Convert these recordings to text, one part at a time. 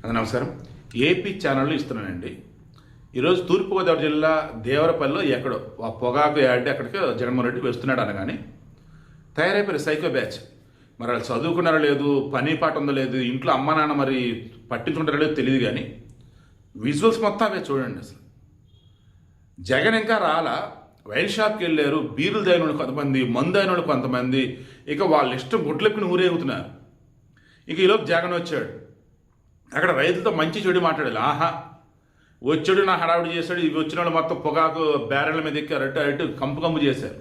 నమస్కారం. ఏపీ ఛానల్లో ఇస్తున్నానండి. ఈరోజు తూర్పుగోదావరి జిల్లా దేవరపల్లిలో ఎక్కడో ఆ పొగాకు యాడ్ అక్కడికి జగన్మోహన్ రెడ్డి వేస్తున్నాడు అనగానే తయారైపోయారు సైకో బ్యాచ్. మరి వాళ్ళు చదువుకున్నారో లేదు, పని పాట ఉందో లేదు, ఇంట్లో అమ్మ నాన్న మరి పట్టించుకుంటారో లేదో తెలియదు, కానీ విజువల్స్ మొత్తం అవే చూడండి. అసలు జగన్ ఇంకా రాలా, వైన్ షాప్కి వెళ్ళారు, బీరులు దైన వాళ్ళు కొంతమంది, మందు అయిన వాళ్ళు కొంతమంది, ఇక వాళ్ళ ఇష్టం గుడ్లెక్కుని ఊరేగుతున్నారు. ఇక ఈలోపు జగన్ వచ్చాడు. అక్కడ రైతులతో మంచి చెడు మాట్లాడాలి. వచ్చాడు, నా హడావుడి చేశాడు, ఇవి వచ్చిన వాళ్ళు మొత్తం పొగాకు బ్యారెళ్ళ మీద ఎక్కారు, అటు కంపు చేశారు.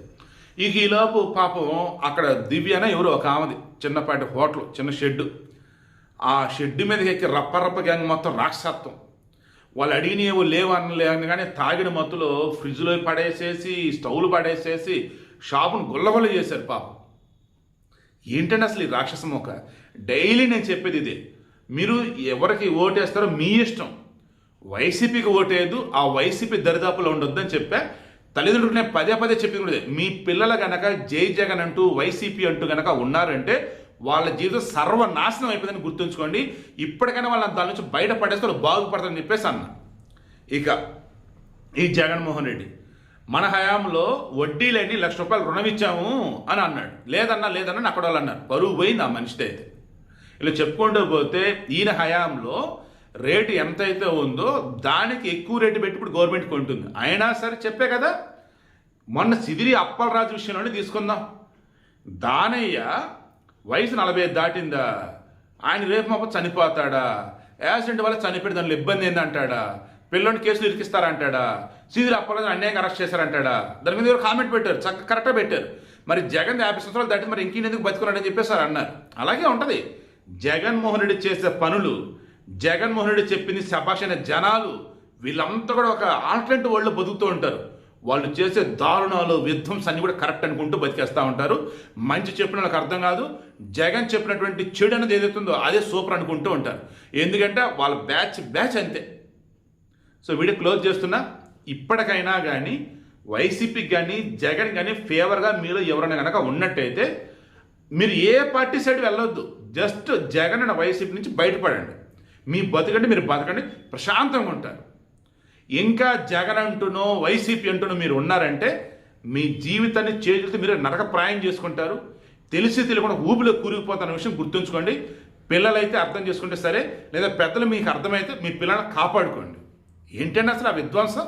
ఇక ఈలోపు పాపం అక్కడ దివ్యాన ఎవరో ఒక ఆమెది చిన్నపాటి హోటల్, చిన్న షెడ్డు, ఆ షెడ్డు మీదకి ఎక్కి రప్ప గ్యాంగ్ మొత్తం రాక్షసత్వం. వాళ్ళు అడిగినవి లేవని కానీ తాగిన మత్తులో ఫ్రిడ్జ్లో పడేసేసి, స్టవ్లు పడేసేసి షాపును గుల్లగొల్ల చేశారు పాపం. ఏంటంటే అసలు ఈ రాక్షసం ఒక డైలీ నేను చెప్పేది ఇదే. మీరు ఎవరికి ఓటేస్తారో మీ ఇష్టం. వైసీపీకి ఓటేయద్దు, ఆ వైసీపీ దరిదాపులో ఉండొద్దని చెప్పా. తల్లిదండ్రులు నేను పదే చెప్పింది కూడా మీ పిల్లలు గనక జై జగన్ అంటూ వైసీపీ అంటూ గనక ఉన్నారంటే వాళ్ళ జీవితం సర్వనాశనం అయిపోయిందని గుర్తుంచుకోండి. ఇప్పటికైనా వాళ్ళని దాని నుంచి బయటపడేస్తే వాళ్ళు బాగుపడతారని చెప్పేసి అన్న. ఇక ఈ జగన్మోహన్ రెడ్డి మన హయాంలో వడ్డీలేని ₹1,00,000 రుణం ఇచ్చాము అని అన్నాడు. లేదన్నా అక్కడ వాళ్ళు అన్నారు. పరువు పోయింది ఆ మనిషితో. అయితే ఇలా చెప్పుకుంటూ పోతే ఈయన హయాంలో రేటు ఎంతైతే ఉందో దానికి ఎక్కువ రేటు పెట్టి ఇప్పుడు గవర్నమెంట్ కొంటుంది. అయినా సరే చెప్పే కదా, మొన్న సిదిరి అప్పలరాజు విషయంలోనే తీసుకుందాం. దానయ్య వయసు 45 దాటిందా, ఆయన రేపు మాప చనిపోతాడా, యాక్సిడెంట్ వల్ల చనిపోయి దానిలో ఇబ్బంది ఏందంటాడా, పిల్లని కేసులు ఇరికిస్తారంటాడా, సిదిరి అప్పలరాజు అన్యాయంగా అరెస్ట్ చేశారంటాడా, దాని మీద ఎవరు కామెంట్ పెట్టారు, చక్కగా కరెక్ట్గా పెట్టారు. మరి జగన్ 50 సంవత్సరాలు దాటి మరి ఇంకెందుకు బతుకున్నాడని చెప్పేసారు అన్నారు. అలాగే ఉంటుంది. జగన్మోహన్ రెడ్డి చేసే పనులు, జగన్మోహన్ రెడ్డి చెప్పింది శభాష్ అనే జనాలు, వీళ్ళంతా కూడా ఒక ఆల్టర్నేటివ్ వరల్డ్లో బతుకుతూ ఉంటారు. వాళ్ళు చేసే దారుణాలు, విధ్వంసం అన్ని కూడా కరెక్ట్ అనుకుంటూ బతికేస్తూ ఉంటారు. మంచి చెప్పిన వాళ్ళకి అర్థం కాదు, జగన్ చెప్పినటువంటి చెడు అనేది ఏదైతుందో అదే సూపర్ అనుకుంటూ ఉంటారు. ఎందుకంటే వాళ్ళ బ్యాచ్ అంతే. సో వీడియో క్లోజ్ చేస్తున్నా. ఇప్పటికైనా కానీ వైసీపీకి కానీ జగన్ కానీ ఫేవర్గా మీలో ఎవరైనా కనుక ఉన్నట్టయితే మీరు ఏ పార్టీ సైడ్ వెళ్ళొద్దు. జస్ట్ జగన్ అనే వైసీపీ నుంచి బయటపడండి. మీ బతకండి, మీరు బతకండి, ప్రశాంతంగా ఉంటారు. ఇంకా జగన్ అంటూనో వైసీపీ అంటూనో మీరు ఉన్నారంటే మీ జీవితాన్ని చేతులతో మీరు నరకప్రాయం చేసుకుంటారు. తెలిసి తెలియకుండా ఊపిలో కూరుకుపోతున్న విషయం గుర్తుంచుకోండి. పిల్లలైతే అర్థం చేసుకుంటే సరే, లేదా పెద్దలు మీకు అర్థమైతే మీ పిల్లల్ని కాపాడుకోండి. ఏంటంటే అసలు ఆ విధ్వంసం.